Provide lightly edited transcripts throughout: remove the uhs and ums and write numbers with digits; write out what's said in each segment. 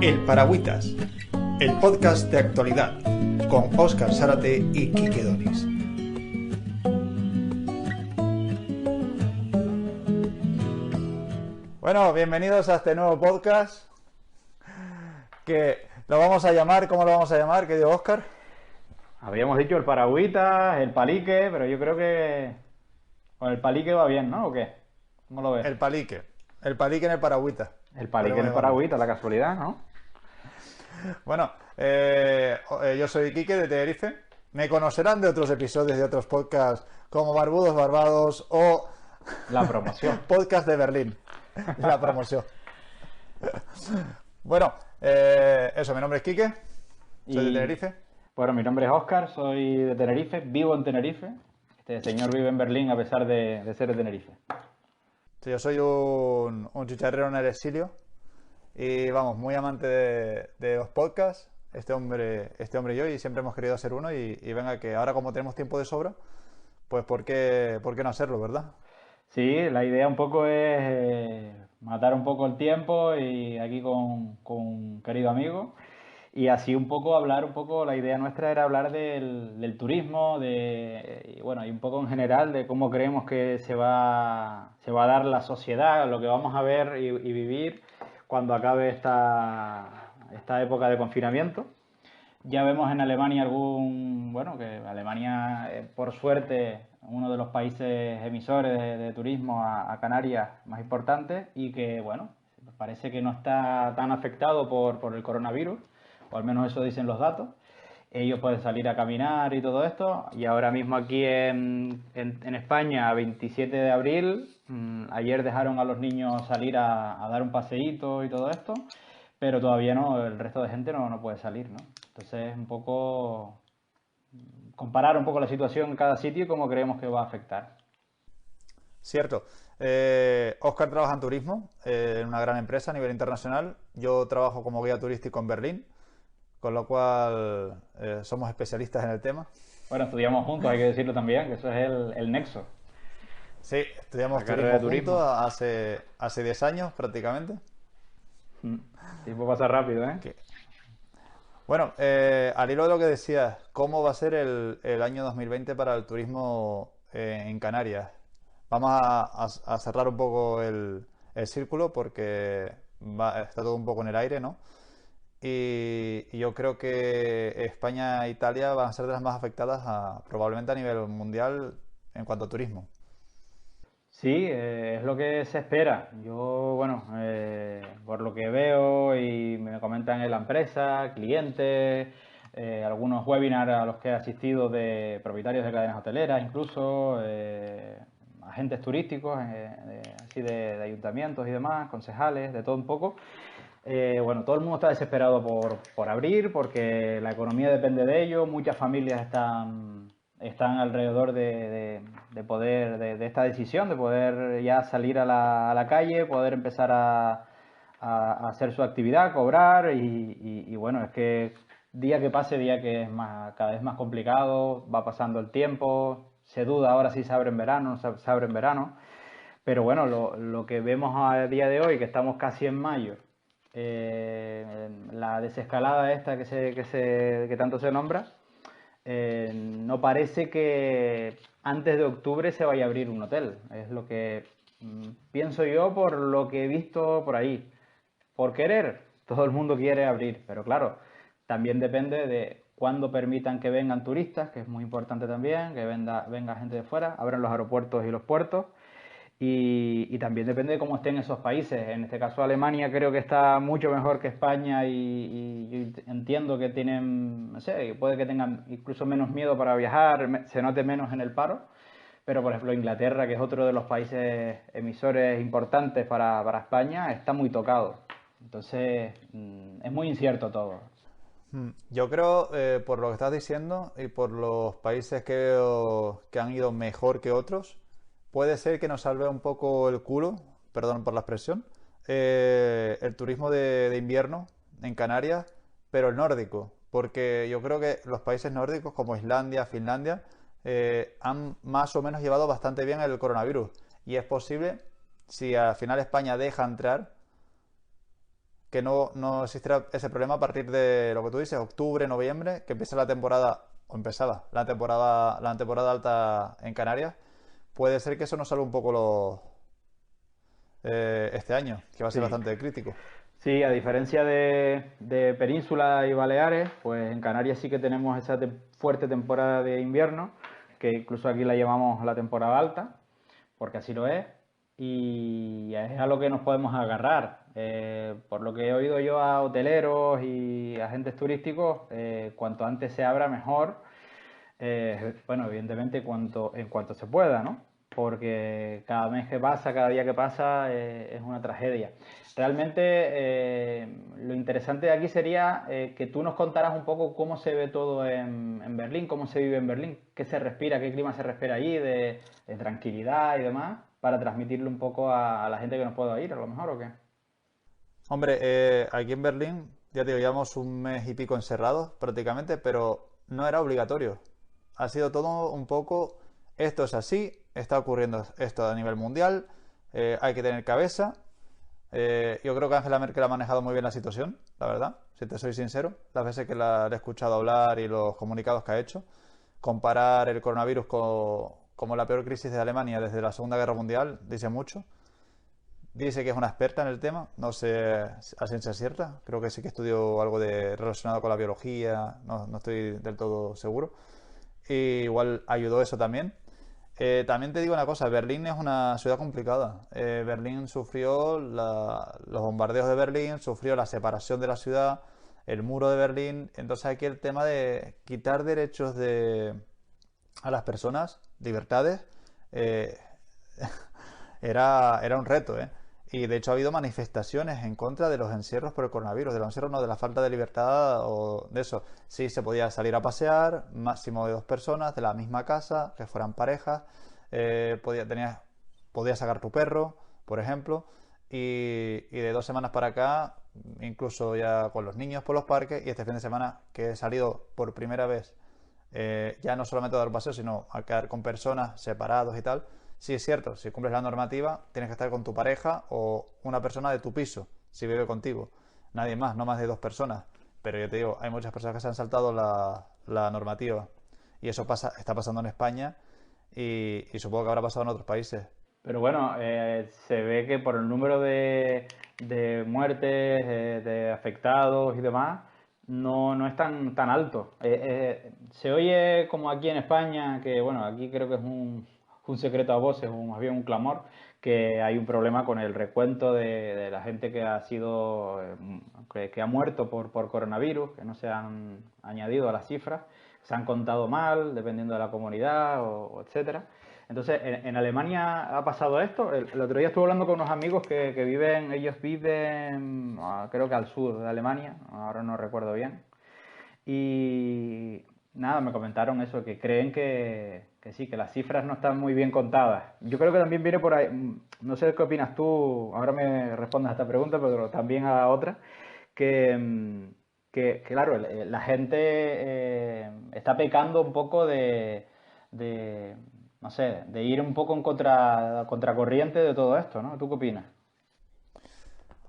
El Paragüitas, el podcast de actualidad, con Óscar Zárate y Quique Donis. Bueno, bienvenidos a este nuevo podcast, que lo vamos a llamar, ¿cómo lo vamos a llamar, querido Óscar? Habíamos dicho el paragüitas, el palique, pero yo creo que con el palique va bien, ¿no? ¿O qué? ¿Cómo lo ves? El palique en el Paragüitas. El palique en Podemos el llamarlo. paragüitas, la casualidad, ¿no? Bueno, yo soy Quique de Tenerife. Me conocerán de otros episodios de otros podcasts como Barbudos Barbados o La promoción. Podcast de Berlín. La promoción. Bueno, eso, mi nombre es Quique, soy de Y Tenerife. bueno, mi nombre es Óscar, soy de Tenerife, vivo en Tenerife. Este señor vive en Berlín a pesar de ser de Tenerife. Sí, yo soy un chicharrero en el exilio y vamos, muy amante de los podcasts. Este hombre y yo, y siempre hemos querido hacer uno y venga que ahora como tenemos tiempo de sobra, pues ¿por qué no hacerlo, verdad? Sí, la idea un poco es matar un poco el tiempo y aquí con un querido amigo. Y así un poco hablar, un poco, la idea nuestra era hablar del turismo, y bueno, y un poco en general de cómo creemos que se va a dar la sociedad, lo que vamos a ver y vivir cuando acabe esta época de confinamiento. Ya vemos en Alemania bueno, que Alemania, por suerte, uno de los países emisores de turismo a Canarias más importantes y que, bueno, parece que no está tan afectado por el coronavirus, o al menos eso dicen los datos. Ellos pueden salir a caminar y todo esto. Y ahora mismo aquí en España, 27 de abril, ayer dejaron a los niños salir a dar un paseíto y todo esto, pero todavía no, el resto de gente no puede salir, ¿no? Entonces, un poco comparar un poco la situación en cada sitio y cómo creemos que va a afectar. Cierto. Óscar trabaja en turismo en una gran empresa a nivel internacional. Yo trabajo como guía turístico en Berlín, con lo cual somos especialistas en el tema. Bueno, estudiamos juntos, hay que decirlo también, que eso es el nexo, Sí, la estudiamos carrera turismo de juntos turismo. hace 10 años prácticamente. El tiempo pasa rápido, ¿eh? Que- Bueno, al hilo de lo que decías, ¿cómo va a ser el año 2020 para el turismo en Canarias? Vamos a cerrar un poco el círculo porque está todo un poco en el aire, ¿no? Y yo creo que España e Italia van a ser de las más afectadas probablemente a nivel mundial en cuanto a turismo. Sí, es lo que se espera. Yo, bueno, por lo que veo y me comentan en la empresa, clientes, algunos webinars a los que he asistido de propietarios de cadenas hoteleras, incluso agentes turísticos, así de ayuntamientos y demás, concejales, de todo un poco. Bueno, todo el mundo está desesperado por abrir porque la economía depende de ello, muchas familias están alrededor de poder, de esta decisión, de poder ya salir a la calle, poder empezar a hacer su actividad, cobrar y bueno, es que día que pase, día que es cada vez más complicado, va pasando el tiempo, se duda ahora si se abre en verano, no se abre en verano. Pero bueno, lo que vemos a día de hoy, que estamos casi en mayo, la desescalada esta que tanto se nombra, no parece que antes de octubre se vaya a abrir un hotel. Es lo que pienso yo por lo que he visto por ahí. Por querer, todo el mundo quiere abrir, pero claro, también depende de cuándo permitan que vengan turistas, que es muy importante también, que venga gente de fuera, abran los aeropuertos y los puertos. Y también depende de cómo estén esos países. En este caso Alemania creo que está mucho mejor que España y yo entiendo que tienen, no sé, puede que tengan incluso menos miedo para viajar, se note menos en el paro. Pero por ejemplo Inglaterra, que es otro de los países emisores importantes para España, está muy tocado. Entonces es muy incierto todo. Yo creo, por lo que estás diciendo y por los países que veo que han ido mejor que otros, puede ser que nos salve un poco el culo, perdón por la expresión, el turismo de invierno en Canarias, pero el nórdico, porque yo creo que los países nórdicos como Islandia, Finlandia, han más o menos llevado bastante bien el coronavirus. Y es posible, si al final España deja entrar, que no existiera ese problema a partir de lo que tú dices, octubre, noviembre, que empieza la temporada, o empezaba la temporada alta en Canarias. Puede ser que eso nos salve un poco este año, que va a ser Sí. bastante crítico. Sí, a diferencia de Península y Baleares, pues en Canarias sí que tenemos esa fuerte temporada de invierno, que incluso aquí la llamamos la temporada alta, porque así lo es, y es a lo que nos podemos agarrar. Por lo que he oído yo a hoteleros y agentes turísticos, cuanto antes se abra mejor, bueno, evidentemente en cuanto se pueda, ¿no? Porque cada mes que pasa, cada día que pasa, es una tragedia. Realmente, lo interesante de aquí sería que tú nos contaras un poco cómo se ve todo en Berlín, cómo se vive en Berlín, qué se respira, qué clima se respira allí, de tranquilidad y demás, para transmitirlo un poco a la gente que nos pueda oír, a lo mejor, ¿o qué? Hombre, aquí en Berlín, ya te digo, llevamos un mes y pico encerrados prácticamente, pero no era obligatorio. Ha sido todo un poco, esto es así, está ocurriendo esto a nivel mundial, hay que tener cabeza. Yo creo que Angela Merkel ha manejado muy bien la situación, la verdad, si te soy sincero. Las veces que la he escuchado hablar y los comunicados que ha hecho, comparar el coronavirus como la peor crisis de Alemania desde la Segunda Guerra Mundial, dice mucho. Dice que es una experta en el tema, no sé a ciencia cierta, creo que sí que estudió algo relacionado con la biología, no estoy del todo seguro. Y igual ayudó eso también. También te digo una cosa, Berlín es una ciudad complicada. Berlín sufrió los bombardeos de Berlín, sufrió la separación de la ciudad, el muro de Berlín. Entonces aquí el tema de quitar derechos a las personas, libertades, eh, era un reto, ¿eh? Y de hecho ha habido manifestaciones en contra de los encierros por el coronavirus, de los encierros no, de la falta de libertad o de eso. Sí, se podía salir a pasear, máximo de dos personas, de la misma casa, que fueran parejas, podías sacar tu perro, por ejemplo, y de 2 semanas para acá, incluso ya con los niños por los parques, y este fin de semana que he salido por primera vez, ya no solamente a dar un paseo, sino a quedar con personas separados y tal. Sí, es cierto, si cumples la normativa, tienes que estar con tu pareja o una persona de tu piso, si vive contigo. Nadie más, no más de dos personas. Pero yo te digo, hay muchas personas que se han saltado la normativa. Y eso está pasando en España y supongo que habrá pasado en otros países. Pero bueno, se ve que por el número de muertes, de afectados y demás, no es tan alto. Se oye como aquí en España, que bueno, aquí creo que es un secreto a voces, o más bien un clamor, que hay un problema con el recuento de la gente que ha sido, que ha muerto por coronavirus, que no se han añadido a las cifras, se han contado mal, dependiendo de la comunidad, o etcétera. Entonces, en Alemania ha pasado esto. El otro día estuve hablando con unos amigos que ellos viven, creo que al sur de Alemania, ahora no recuerdo bien. Y nada, me comentaron eso, que creen que sí, que las cifras no están muy bien contadas. Yo creo que también viene por ahí, no sé qué opinas tú, ahora me respondes a esta pregunta, pero también a la otra, que, claro, la gente está pecando un poco de, no sé, de ir un poco en contracorriente de todo esto, ¿no? ¿Tú qué opinas?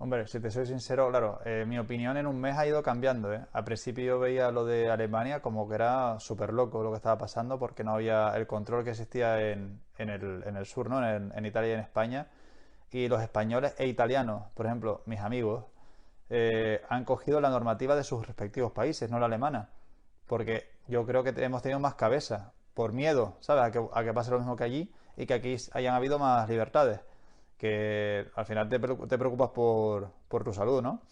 Hombre, si te soy sincero, claro, mi opinión en un mes ha ido cambiando, ¿eh? Al principio yo veía lo de Alemania como que era súper loco lo que estaba pasando porque no había el control que existía en el sur, ¿no? En Italia y en España. Y los españoles e italianos, por ejemplo, mis amigos, han cogido la normativa de sus respectivos países, no la alemana. Porque yo creo que hemos tenido más cabeza, por miedo, ¿sabes? A que pase lo mismo que allí y que aquí hayan habido más libertades. Que al final te preocupas por tu salud, ¿no?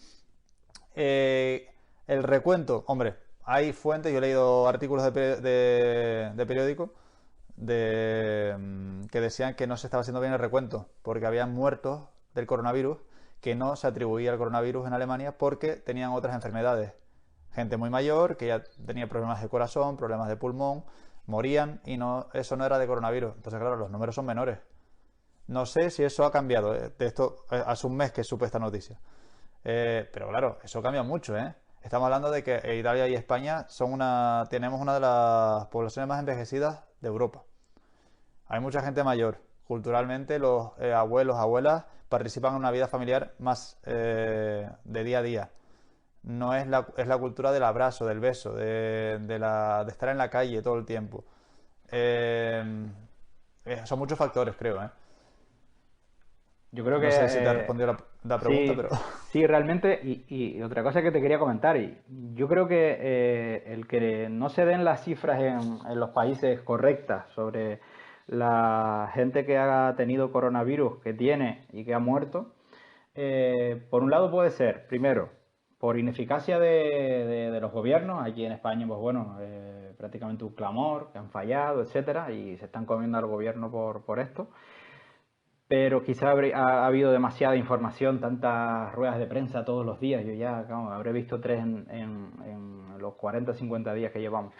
Eh, el recuento, hombre, hay fuentes, yo he leído artículos de periódico que decían que no se estaba haciendo bien el recuento porque habían muertos del coronavirus que no se atribuía al coronavirus en Alemania porque tenían otras enfermedades. Gente muy mayor que ya tenía problemas de corazón, problemas de pulmón, morían y eso no era de coronavirus. Entonces, claro, los números son menores. No sé si eso ha cambiado. De esto hace un mes que supe esta noticia. Pero claro, eso cambia mucho, ¿eh? Estamos hablando de que Italia y España tenemos una de las poblaciones más envejecidas de Europa. Hay mucha gente mayor. Culturalmente, los abuelos, abuelas, participan en una vida familiar más de día a día. No es es la cultura del abrazo, del beso, de estar en la calle todo el tiempo. Eh, Son muchos factores, creo, ¿eh? Yo creo que No sé si te ha respondido la pregunta, sí, pero sí, realmente, y otra cosa que te quería comentar, y yo creo que el que no se den las cifras en los países correctas sobre la gente que ha tenido coronavirus, que tiene y que ha muerto, por un lado puede ser, primero, por ineficacia de los gobiernos, aquí en España, pues bueno, prácticamente un clamor, que han fallado, etcétera, y se están comiendo al gobierno por esto. Pero quizá ha habido demasiada información, tantas ruedas de prensa todos los días. Yo ya, claro, habré visto tres en los 40 50 días que llevamos.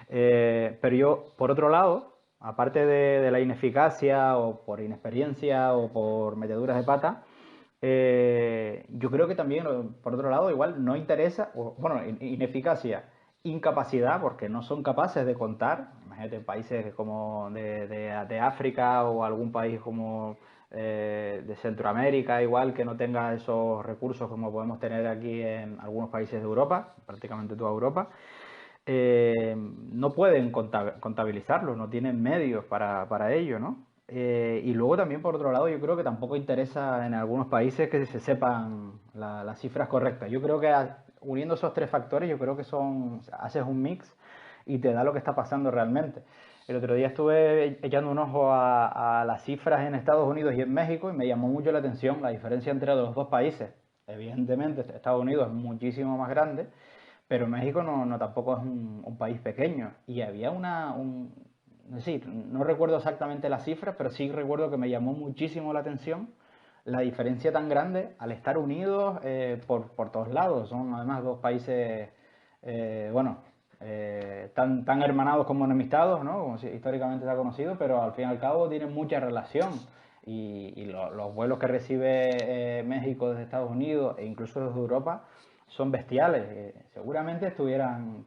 Pero yo, por otro lado, aparte de la ineficacia o por inexperiencia o por meteduras de pata, yo creo que también, por otro lado, igual no interesa, o, bueno, ineficacia, incapacidad, porque no son capaces de contar. Imagínate países como de África o algún país como de Centroamérica, igual que no tenga esos recursos como podemos tener aquí en algunos países de Europa, prácticamente toda Europa. No pueden contabilizarlo, no tienen medios para ello, ¿no? Y luego también, por otro lado, yo creo que tampoco interesa en algunos países que se sepan las cifras correctas. Yo creo que uniendo esos tres factores, yo creo que haces un mix y te da lo que está pasando realmente. El otro día estuve echando un ojo a las cifras en Estados Unidos y en México y me llamó mucho la atención la diferencia entre los dos países. Evidentemente, Estados Unidos es muchísimo más grande, pero México no tampoco es un país pequeño. Y había es decir, no recuerdo exactamente las cifras, pero sí recuerdo que me llamó muchísimo la atención la diferencia tan grande al estar unidos por todos lados. Son además dos países, bueno, tan hermanados como enemistados, ¿no? Como históricamente se ha conocido, pero al fin y al cabo tienen mucha relación. Y los vuelos que recibe México desde Estados Unidos e incluso desde Europa son bestiales. Seguramente tuvieran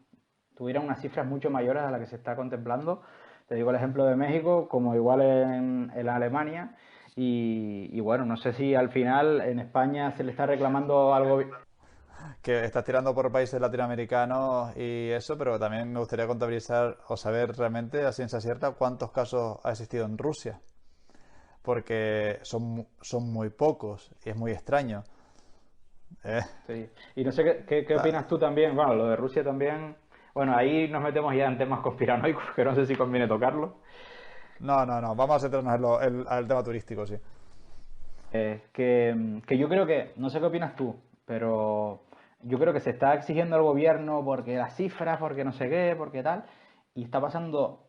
unas cifras mucho mayores a las que se está contemplando. Te digo el ejemplo de México, como igual en Alemania. Y bueno, no sé si al final en España se le está reclamando algo. que estás tirando por países latinoamericanos y eso, pero también me gustaría contabilizar o saber realmente a ciencia cierta cuántos casos ha existido en Rusia, porque son muy pocos y es muy extraño. Eh, Sí. Y no sé qué opinas tú también. Bueno, lo de Rusia también. Bueno, ahí nos metemos ya en temas conspiranoicos, que no sé si conviene tocarlo. no, vamos a centrarnos al tema turístico, sí. Que yo creo que, no sé qué opinas tú, pero yo creo que se está exigiendo al gobierno porque las cifras, porque no sé qué, porque tal, y está pasando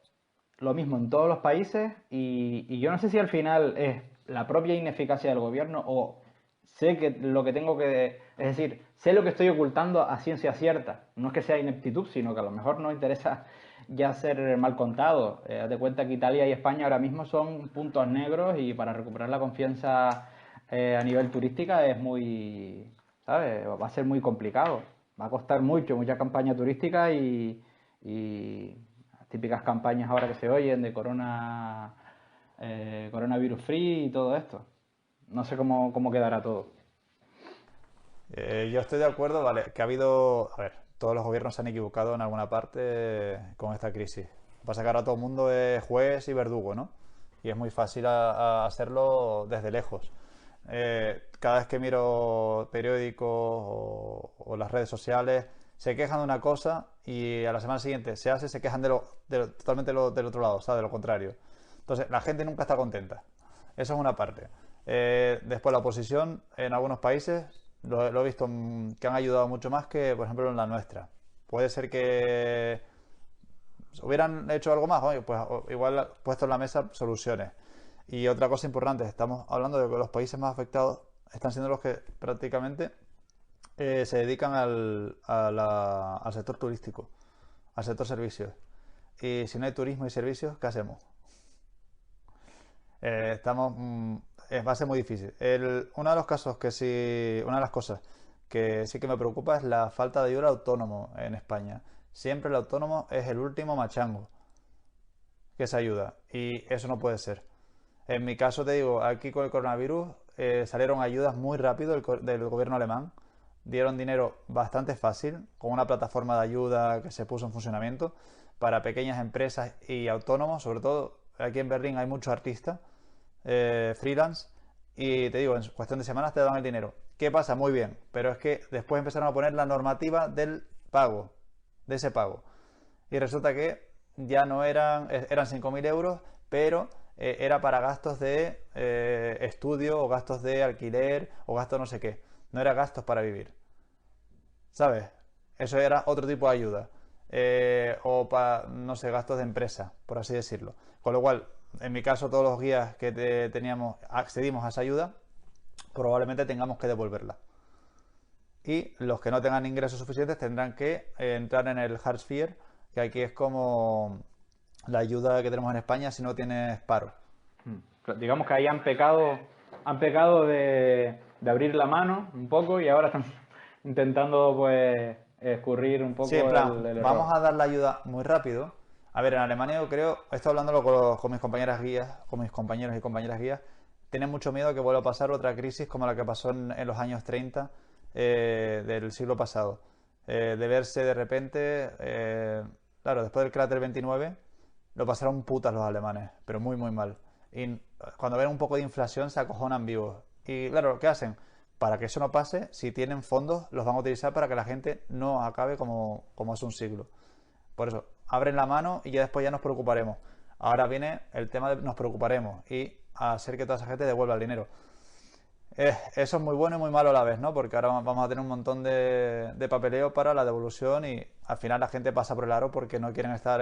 lo mismo en todos los países y yo no sé si al final es la propia ineficacia del gobierno o sé que lo que tengo que, es decir, sé lo que estoy ocultando a ciencia cierta, no es que sea ineptitud, sino que a lo mejor no interesa ya ser mal contado. Haz de cuenta que Italia y España ahora mismo son puntos negros y para recuperar la confianza a nivel turística es muy, ¿sabes? Va a ser muy complicado. Va a costar mucho, mucha campaña turística y las típicas campañas ahora que se oyen de coronavirus free y todo esto. No sé cómo quedará todo. Yo estoy de acuerdo, vale, que ha habido, a ver, todos los gobiernos se han equivocado en alguna parte con esta crisis. Pasa que ahora todo el mundo es juez y verdugo, ¿no? Y es muy fácil a hacerlo desde lejos. Cada vez que miro periódicos o las redes sociales, se quejan de una cosa y a la semana siguiente se quejan totalmente del otro lado, o sea, de lo contrario. Entonces, la gente nunca está contenta. Eso es una parte. Después, la oposición en algunos países lo he visto que han ayudado mucho más que, por ejemplo, en la nuestra. Puede ser que hubieran hecho algo más, oye, pues igual puesto en la mesa soluciones. Y otra cosa importante, estamos hablando de que los países más afectados están siendo los que prácticamente se dedican al sector turístico, al sector servicios. Y si no hay turismo y servicios, ¿qué hacemos? Va a ser muy difícil. Uno de los casos que sí, una de las cosas que sí que me preocupa es la falta de ayuda al autónomo en España. Siempre el autónomo es el último machango que se ayuda y eso no puede ser. En mi caso te digo, aquí con el coronavirus salieron ayudas muy rápido del gobierno alemán. Dieron dinero bastante fácil, con una plataforma de ayuda que se puso en funcionamiento para pequeñas empresas y autónomos. Sobre todo aquí en Berlín hay muchos artistas freelance, y te digo, en cuestión de semanas te dan el dinero. ¿Qué pasa? Muy bien, pero es que después empezaron a poner la normativa del pago, de ese pago. Y resulta que ya no eran 5.000 euros, pero era para gastos de estudio o gastos de alquiler o gastos no sé qué. No era gastos para vivir. ¿Sabes? Eso era otro tipo de ayuda. O para, no sé, gastos de empresa, por así decirlo. Con lo cual, en mi caso, todos los guías que teníamos, accedimos a esa ayuda, probablemente tengamos que devolverla. Y los que no tengan ingresos suficientes tendrán que entrar en el Hartz IV, que aquí es como la ayuda que tenemos en España si no tienes paro. Digamos que ahí han pecado de abrir la mano un poco y ahora están intentando pues escurrir un Sí, en poco plan, el vamos error. a dar la ayuda muy rápido. A ver, en Alemania yo creo, he estado hablándolo con mis compañeras guías, con mis compañeros y compañeras guías, tienen mucho miedo que vuelva a pasar otra crisis como la que pasó en los años 30 del siglo pasado. De verse de repente, claro, después del cráter 29, lo pasaron putas los alemanes, pero muy, muy mal. Y cuando ven un poco de inflación se acojonan vivos. Y claro, ¿qué hacen? Para que eso no pase, si tienen fondos, los van a utilizar para que la gente no acabe como hace un siglo. Por eso, abren la mano y ya después ya nos preocuparemos. Ahora viene el tema de nos preocuparemos y hacer que toda esa gente devuelva el dinero. Eso es muy bueno y muy malo a la vez, ¿no? Porque ahora vamos a tener un montón de papeleo para la devolución y al final la gente pasa por el aro porque no quieren estar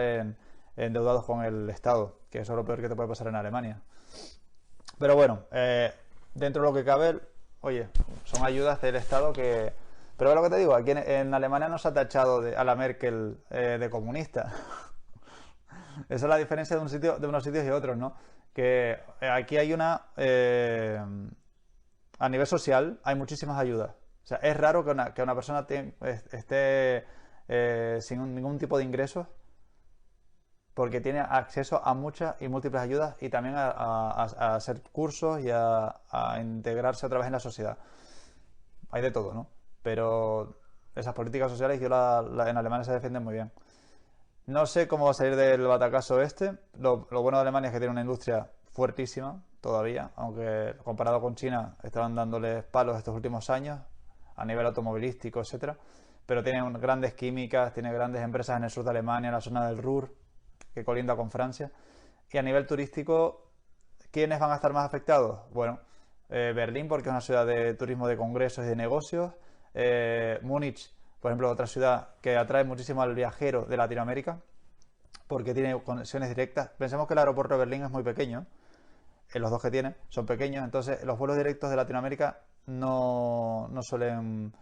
endeudados con el Estado, que eso es lo peor que te puede pasar en Alemania. Pero bueno, dentro de lo que cabe, oye, son ayudas del Estado que... Pero es lo que te digo, aquí en Alemania no se ha tachado a la Merkel de comunista. Esa es la diferencia de un sitio, de unos sitios y otros, ¿no? Que aquí hay a nivel social hay muchísimas ayudas. O sea, es raro que una persona esté sin ningún tipo de ingresos porque tiene acceso a muchas y múltiples ayudas y también a hacer cursos y a integrarse otra vez en la sociedad. Hay de todo, ¿no? Pero esas políticas sociales en Alemania se defienden muy bien. No sé cómo va a salir del batacazo este. Lo bueno de Alemania es que tiene una industria fuertísima todavía, aunque comparado con China estaban dándoles palos estos últimos años a nivel automovilístico, etcétera. Pero tienen grandes químicas, tiene grandes empresas en el sur de Alemania, en la zona del Ruhr, que colinda con Francia. Y a nivel turístico, ¿quiénes van a estar más afectados? Bueno, Berlín, porque es una ciudad de turismo de congresos y de negocios. Múnich, por ejemplo, otra ciudad que atrae muchísimo al viajero de Latinoamérica, porque tiene conexiones directas. Pensemos que el aeropuerto de Berlín es muy pequeño, los dos que tiene son pequeños, entonces los vuelos directos de Latinoamérica no suelen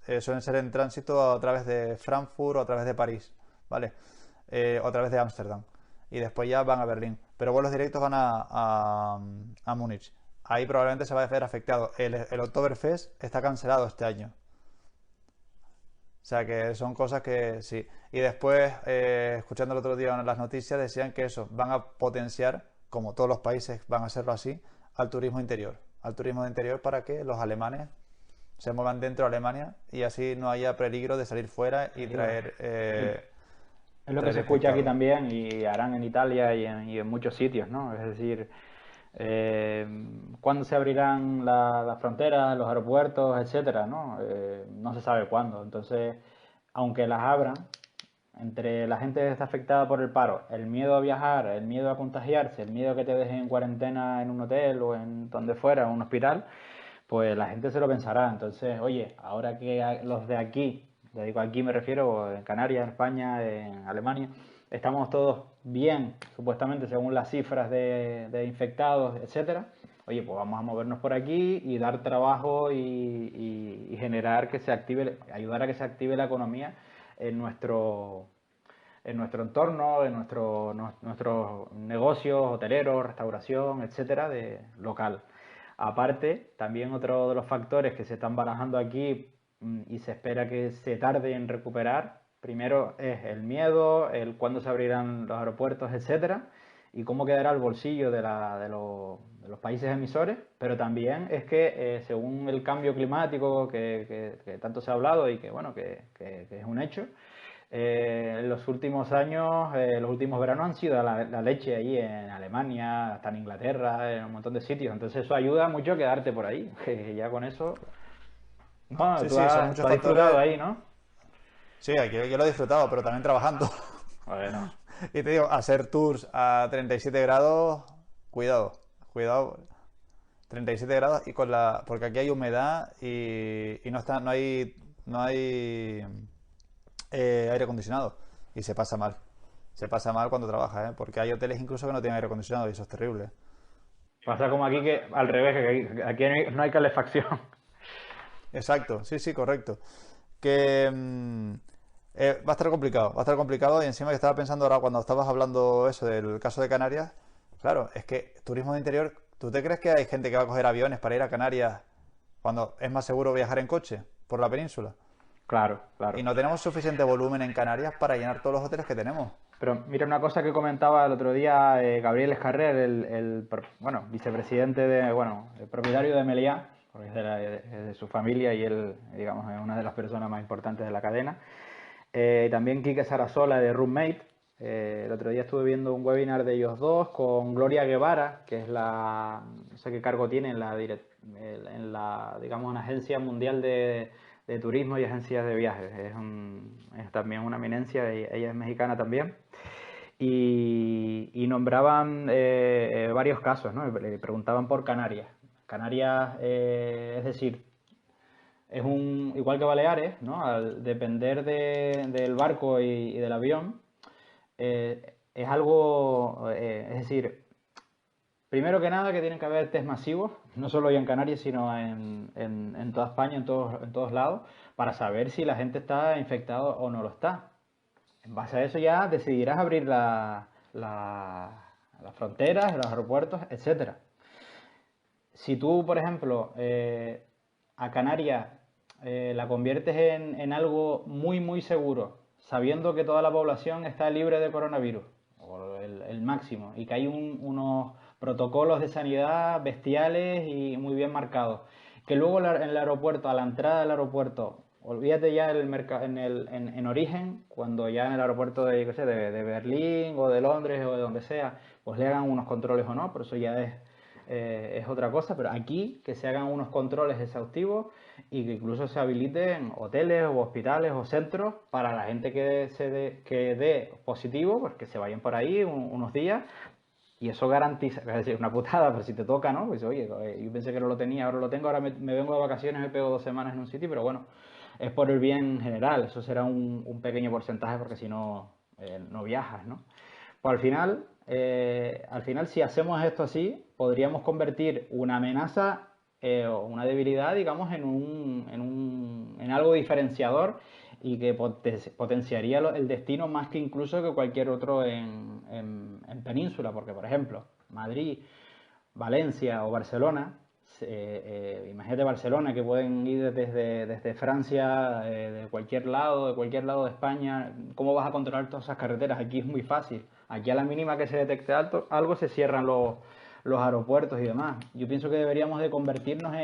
ser en tránsito a través de Frankfurt o a través de París, ¿vale? O a través de Ámsterdam. Y después ya van a Berlín. Pero vuelos directos van a Múnich. Ahí probablemente se va a ver afectado. El Oktoberfest está cancelado este año. O sea que son cosas que sí. Y después, escuchando el otro día en las noticias, decían que eso, van a potenciar, como todos los países van a hacerlo así, al turismo interior. Al turismo de interior para que los alemanes se muevan dentro de Alemania y así no haya peligro de salir fuera y Es lo que traer se escucha aquí infectados. también y harán en Italia y en muchos sitios, ¿no? Es decir, eh, ¿cuándo se abrirán las fronteras, los aeropuertos, etcétera, ¿no? No se sabe cuándo. Entonces, aunque las abran, entre la gente que está afectada por el paro, el miedo a viajar, el miedo a contagiarse, el miedo a que te dejen en cuarentena en un hotel o en donde fuera, en un hospital, pues la gente se lo pensará. Entonces, oye, ahora que los de aquí, le digo aquí me refiero en Canarias, en España, en Alemania, estamos todos bien, supuestamente según las cifras de infectados, etcétera. Oye, pues vamos a movernos por aquí y dar trabajo y generar que se active, ayudar a que se active la economía en nuestro entorno, en nuestros negocios, hoteleros, restauración, etcétera, de local. Aparte, también otro de los factores que se están barajando aquí y se espera que se tarde en recuperar, primero es el miedo, el cuándo se abrirán los aeropuertos, etcétera, y cómo quedará el bolsillo de los países emisores, pero también es que según el cambio climático que tanto se ha hablado y que, bueno, que es un hecho, en los últimos años, los últimos veranos han sido la leche ahí en Alemania, hasta en Inglaterra, en un montón de sitios. Entonces eso ayuda mucho a quedarte por ahí. Que ya con eso, no, Sí, sí, son tú muchos has disfrutado factores. ahí, ¿no? Sí, aquí yo lo he disfrutado, pero también trabajando. Bueno, Y te digo, hacer tours a 37 grados, cuidado, cuidado. 37 grados y con la, porque aquí hay humedad y no está, no hay aire acondicionado y se pasa mal. Se pasa mal cuando trabajas, ¿eh? Porque hay hoteles incluso que no tienen aire acondicionado y eso es terrible. pasa como aquí que al revés, que aquí no hay calefacción. Exacto, sí, sí, correcto. Que va a estar complicado, va a estar complicado y encima que estaba pensando ahora cuando estabas hablando eso del caso de Canarias, claro, es que turismo de interior, ¿tú te crees que hay gente que va a coger aviones para ir a Canarias cuando es más seguro viajar en coche por la península? Claro, Y claro. no tenemos suficiente volumen en Canarias para llenar todos los hoteles que tenemos. Pero mira una cosa que comentaba el otro día Gabriel Escarrer, bueno, vicepresidente bueno, el propietario de Meliá, porque es de su familia y él, digamos, es una de las personas más importantes de la cadena. También Quique Sarasola de Roommate. El otro día estuve viendo un webinar de ellos dos con Gloria Guevara, que es no sé qué cargo tiene en la, digamos, una agencia mundial de turismo y agencias de viajes. Es también una eminencia, ella es mexicana también. Y nombraban varios casos, ¿no? Le preguntaban por Canarias. Canarias, es decir, igual que Baleares, ¿no? Al depender del barco y del avión, es algo, es decir, primero que nada que tienen que haber test masivos, no solo ya en Canarias, sino en toda España, en todos lados, para saber si la gente está infectada o no lo está. En base a eso ya decidirás abrir las fronteras, los aeropuertos, etcétera. Si tú, por ejemplo, a Canarias la conviertes en algo muy, muy seguro, sabiendo que toda la población está libre de coronavirus, o el máximo, y que hay unos protocolos de sanidad bestiales y muy bien marcados, que luego en el aeropuerto, a la entrada del aeropuerto, olvídate ya en origen, cuando ya en el aeropuerto de, qué sé, de Berlín o de Londres o de donde sea, pues le hagan unos controles o no, pero eso ya es otra cosa, pero aquí que se hagan unos controles exhaustivos y que incluso se habiliten hoteles o hospitales o centros para la gente que dé positivo, pues que se vayan por ahí unos días y eso garantiza, es decir, una putada, pero si te toca, ¿no? Pues oye, yo pensé que no lo tenía, ahora lo tengo, ahora me vengo de vacaciones, me pego 2 semanas en un sitio, pero bueno, es por el bien general, eso será un pequeño porcentaje porque si no, no viajas, ¿no? Pues al final, si hacemos esto así, podríamos convertir una amenaza o una debilidad, digamos, en algo diferenciador y que potenciaría el destino más que incluso que cualquier otro en península, porque por ejemplo, Madrid, Valencia o Barcelona, imagínate Barcelona que pueden ir desde Francia, de cualquier lado de España, ¿cómo vas a controlar todas esas carreteras? Aquí es muy fácil, aquí a la mínima que se detecte algo se cierran los aeropuertos y demás. Yo pienso que deberíamos de convertirnos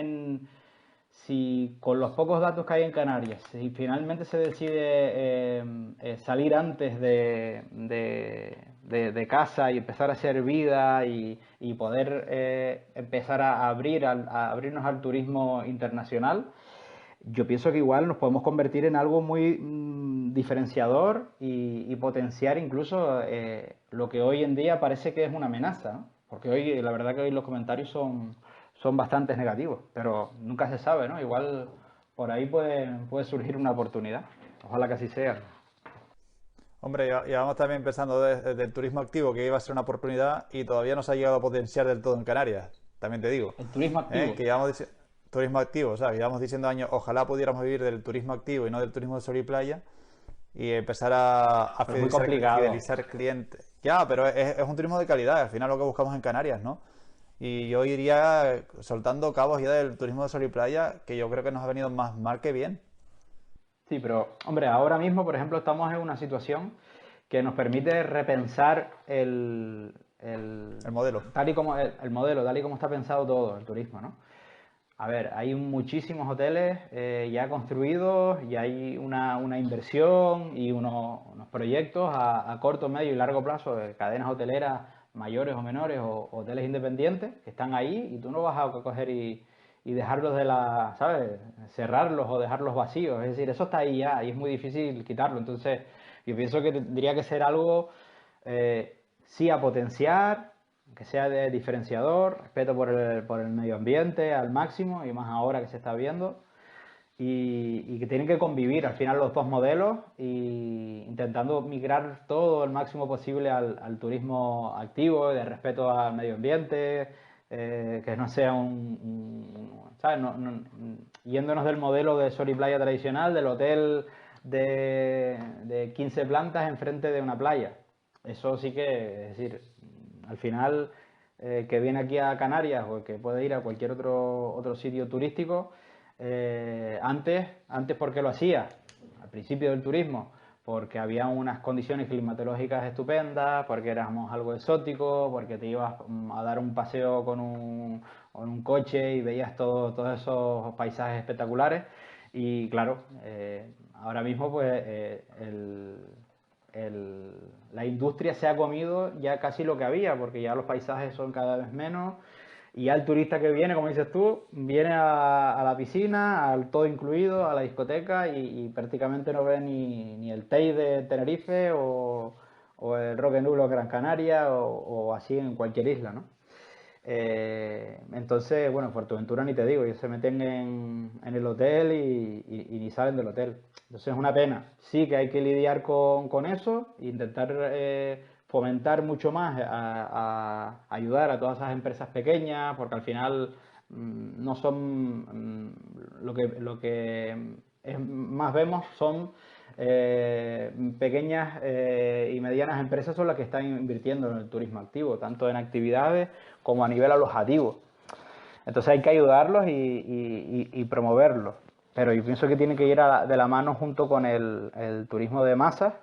si con los pocos datos que hay en Canarias, si finalmente se decide salir antes de casa y empezar a hacer vida y poder empezar a abrirnos al turismo internacional, yo pienso que igual nos podemos convertir en algo muy diferenciador y potenciar incluso lo que hoy en día parece que es una amenaza, ¿no? Porque hoy, la verdad que hoy los comentarios son bastante negativos, pero nunca se sabe, ¿no? Igual por ahí puede surgir una oportunidad. Ojalá que así sea. Hombre, ya vamos también pensando desde el turismo activo que iba a ser una oportunidad y todavía no se ha llegado a potenciar del todo en Canarias, también te digo. El turismo activo. Que llevamos turismo activo, o sea, que llevamos diciendo años, ojalá pudiéramos vivir del turismo activo y no del turismo de sol y playa y empezar a Pero es muy complicado. fidelizar clientes. Ya, pero es un turismo de calidad, al final lo que buscamos en Canarias, ¿no? Y yo iría soltando cabos ya del turismo de sol y playa, que yo creo que nos ha venido más mal que bien. Sí, pero hombre, ahora mismo, por ejemplo, estamos en una situación que nos permite repensar El modelo. tal y como el modelo, tal y como está pensado todo el turismo, ¿no? A ver, hay muchísimos hoteles ya construidos y hay una inversión y unos proyectos a corto, medio y largo plazo de cadenas hoteleras mayores o menores o hoteles independientes que están ahí y tú no vas a coger y dejarlos ¿sabes? Cerrarlos o dejarlos vacíos. Es decir, eso está ahí ya y es muy difícil quitarlo. Entonces, yo pienso que tendría que ser algo sí a potenciar, que sea de diferenciador, respeto por el medio ambiente al máximo y más ahora que se está viendo y que tienen que convivir al final los dos modelos y intentando migrar todo el máximo posible al turismo activo, de respeto al medio ambiente, que no sea ¿sabes? Yéndonos del modelo de sol y playa tradicional, del hotel de 15 plantas enfrente de una playa. Eso sí que, es decir, al final que viene aquí a Canarias o que puede ir a cualquier otro sitio turístico, antes ¿por qué lo hacía? Al principio del turismo, porque había unas condiciones climatológicas estupendas, porque éramos algo exótico, porque te ibas a dar un paseo con un coche y veías todos esos paisajes espectaculares. Y claro, ahora mismo pues la industria se ha comido ya casi lo que había, porque ya los paisajes son cada vez menos y ya el turista que viene, como dices tú, viene a la piscina, al todo incluido, a la discoteca y prácticamente no ve ni el Teide de Tenerife o el Rock and Roll Gran Canaria o así en cualquier isla, ¿no? Entonces, bueno, Fuerteventura ni te digo, ellos se meten en el hotel y ni salen del hotel. Entonces es una pena. Sí que hay que lidiar con eso, e intentar fomentar mucho más, a ayudar a todas esas empresas pequeñas, porque al final no son lo que más vemos son pequeñas y medianas empresas son las que están invirtiendo en el turismo activo, tanto en actividades como a nivel alojativo. Entonces hay que ayudarlos y promoverlos. Pero yo pienso que tiene que ir de la mano junto con el turismo de masas,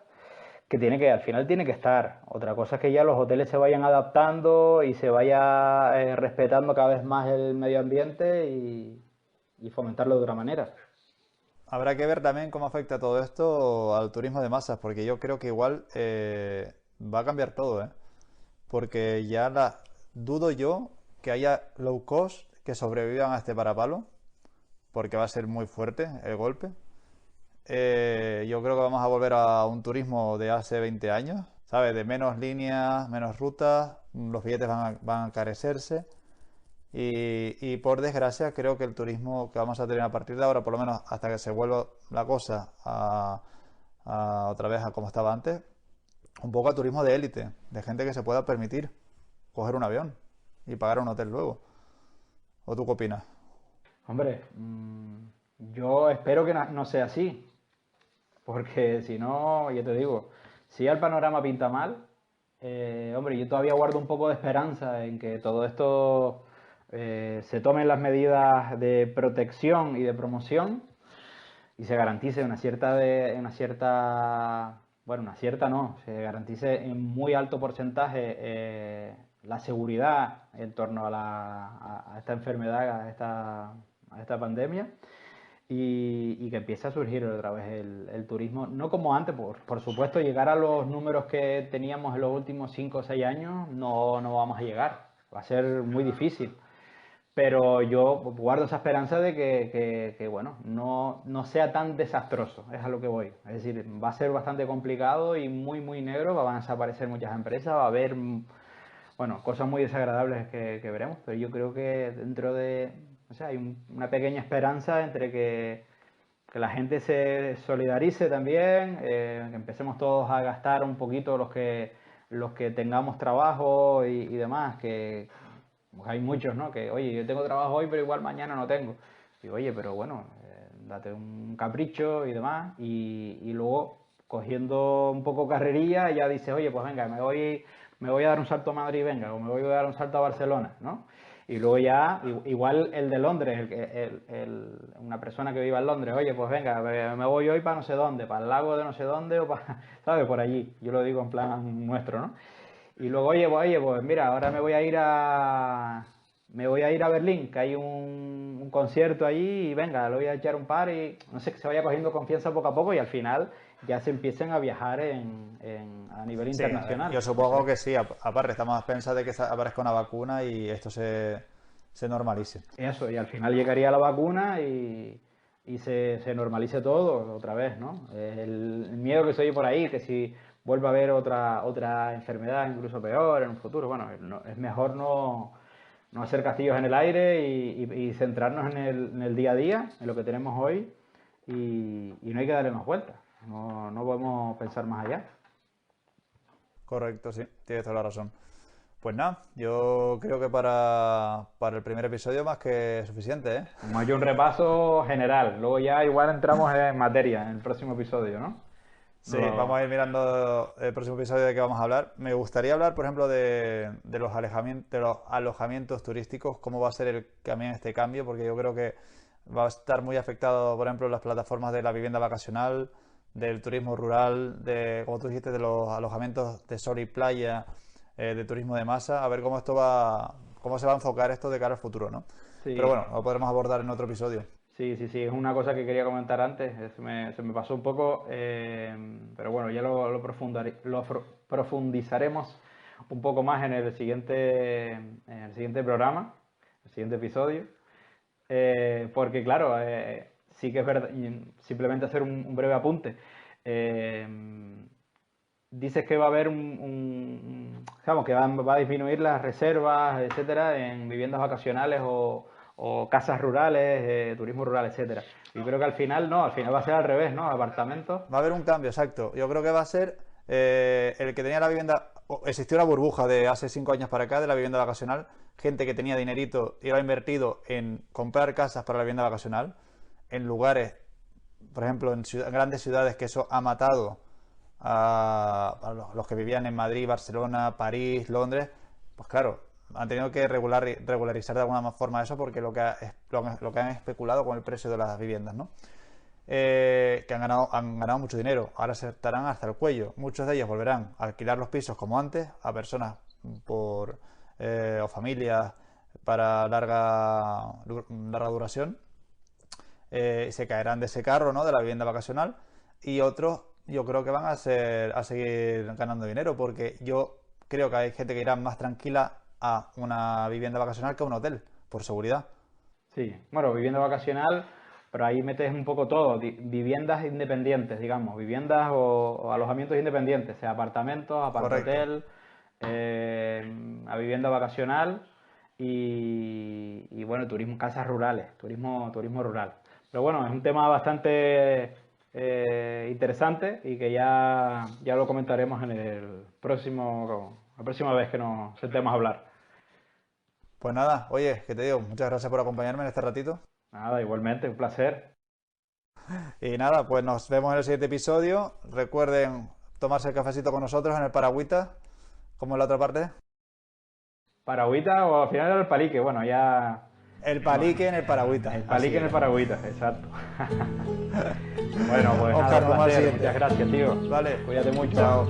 que al final tiene que estar. Otra cosa es que ya los hoteles se vayan adaptando y se vaya respetando cada vez más el medio ambiente y fomentarlo de otra manera. Habrá que ver también cómo afecta todo esto al turismo de masas, porque yo creo que igual va a cambiar todo, ¿eh? Porque dudo yo que haya low cost que sobrevivan a este parapalo, porque va a ser muy fuerte el golpe. Yo creo que vamos a volver a un turismo de hace 20 años, ¿sabes? De menos líneas, menos rutas, los billetes van a encarecerse. Y por desgracia creo que el turismo que vamos a tener a partir de ahora, por lo menos hasta que se vuelva la cosa otra vez a como estaba antes, un poco a turismo de élite, de gente que se pueda permitir coger un avión y pagar un hotel luego. ¿O tú qué opinas? Hombre, yo espero que no sea así, porque si no, ya te digo, si ya el panorama pinta mal, hombre, yo todavía guardo un poco de esperanza en que todo esto se tomen las medidas de protección y de promoción y se garantice bueno, una cierta no, se garantice en muy alto porcentaje la seguridad en torno a esta enfermedad, a esta pandemia y que empiece a surgir otra vez el turismo, no como antes, por supuesto, llegar a los números que teníamos en los últimos 5 o 6 años no vamos a llegar, va a ser muy difícil. Pero yo guardo esa esperanza de que, bueno, no sea tan desastroso, es a lo que voy. Es decir, va a ser bastante complicado y muy negro, van a desaparecer muchas empresas, va a haber, bueno, cosas muy desagradables que veremos, pero yo creo que dentro de, o sea, hay una pequeña esperanza entre que la gente se solidarice también, que empecemos todos a gastar un poquito los que tengamos trabajo y demás, que pues hay muchos, ¿no? Que, oye, yo tengo trabajo hoy, pero igual mañana no tengo. Y oye, pero bueno, date un capricho y demás. Y luego, cogiendo un poco carrerilla, ya dices, oye, pues venga, me voy a dar un salto a Madrid, venga, o me voy a dar un salto a Barcelona, ¿no? Y luego ya, igual el de Londres, una persona que viva en Londres, oye, pues venga, me voy hoy para no sé dónde, para el lago de no sé dónde, o para, ¿sabes? Por allí. Yo lo digo en plan nuestro, ¿no? Y luego, oye, pues mira, ahora me voy a ir a Berlín, que hay un concierto allí y venga, le voy a echar un par y no sé, que se vaya cogiendo confianza poco a poco y al final ya se empiecen a viajar a nivel Sí, a ver, internacional. yo No supongo sé. que sí. Aparte, estamos a expensas de que aparezca una vacuna y esto se normalice. Eso, y al final llegaría la vacuna y se normalice todo otra vez, ¿no? El miedo que se oye por ahí, que si vuelve a haber otra enfermedad incluso peor en un futuro, bueno, es mejor no hacer castillos en el aire y centrarnos en el día a día, en lo que tenemos hoy y no hay que darle más vueltas, no podemos pensar más allá. Correcto, sí, tienes toda la razón. Pues nada, yo creo que para el primer episodio más que suficiente, ¿eh? Hemos hecho un repaso general, luego ya igual entramos en materia en el próximo episodio, ¿no? Sí, No vamos lo- a ir mirando el próximo episodio de qué vamos a hablar. Me gustaría hablar, por ejemplo, de los de los alojamientos turísticos, cómo va a ser también este cambio, porque yo creo que va a estar muy afectado, por ejemplo, las plataformas de la vivienda vacacional, del turismo rural, de, como tú dijiste, de los alojamientos de sol y playa, de turismo de masa, a ver cómo cómo se va a enfocar esto de cara al futuro, ¿no? Pero Sí, bueno, lo podremos abordar en otro episodio. sí, es una cosa que quería comentar antes, se me pasó un poco, pero bueno, ya profundizaremos un poco más en el siguiente programa, el siguiente episodio, porque claro, sí que es verdad, y simplemente hacer un breve apunte. eh, Dices que va a haber digamos, que va a disminuir las reservas, etcétera, en viviendas vacacionales o casas rurales, turismo rural, etcétera. Yo creo que al final no, al final va a ser al revés, ¿no? Apartamentos. Va a haber un cambio, exacto. Yo creo que va a ser el que tenía la vivienda. Existió una burbuja de hace 5 años para acá de la vivienda vacacional. Gente que tenía dinerito y lo ha invertido en comprar casas para la vivienda vacacional en lugares, por ejemplo, en grandes ciudades, que eso ha matado a los que vivían en Madrid, Barcelona, París, Londres. Pues claro, han tenido que regularizar de alguna forma eso porque lo que han especulado con el precio de las viviendas, ¿no? Que han ganado mucho dinero. Ahora se estarán hasta el cuello. Muchos de ellos volverán a alquilar los pisos como antes a personas o familias para larga duración. Se caerán de ese carro, ¿no? De la vivienda vacacional. Y otros, yo creo que van a seguir ganando dinero porque yo creo que hay gente que irá más tranquila a una vivienda vacacional que a un hotel, por seguridad. Sí, bueno, vivienda vacacional, pero ahí metes un poco todo, viviendas independientes, digamos, viviendas o alojamientos independientes, sea apartamentos, Correcto. apartahotel, a vivienda vacacional y bueno, turismo, casas rurales, turismo rural. Pero bueno, es un tema bastante interesante y que ya lo comentaremos en la próxima vez que nos sentemos a hablar. Pues nada, oye, que te digo, muchas gracias por acompañarme en este ratito. Nada, igualmente, un placer. Y nada, pues nos vemos en el siguiente episodio. Recuerden tomarse el cafecito con nosotros en el Paragüita, como en la otra parte. Paragüita o al final era el palique, bueno, ya. El palique en el El Paragüita, así palique en el es. Paragüita, exacto. Bueno, pues nada, Oscar, un vamos al placer, muchas siguiente. gracias, tío. Vale, Cuídate mucho. chao.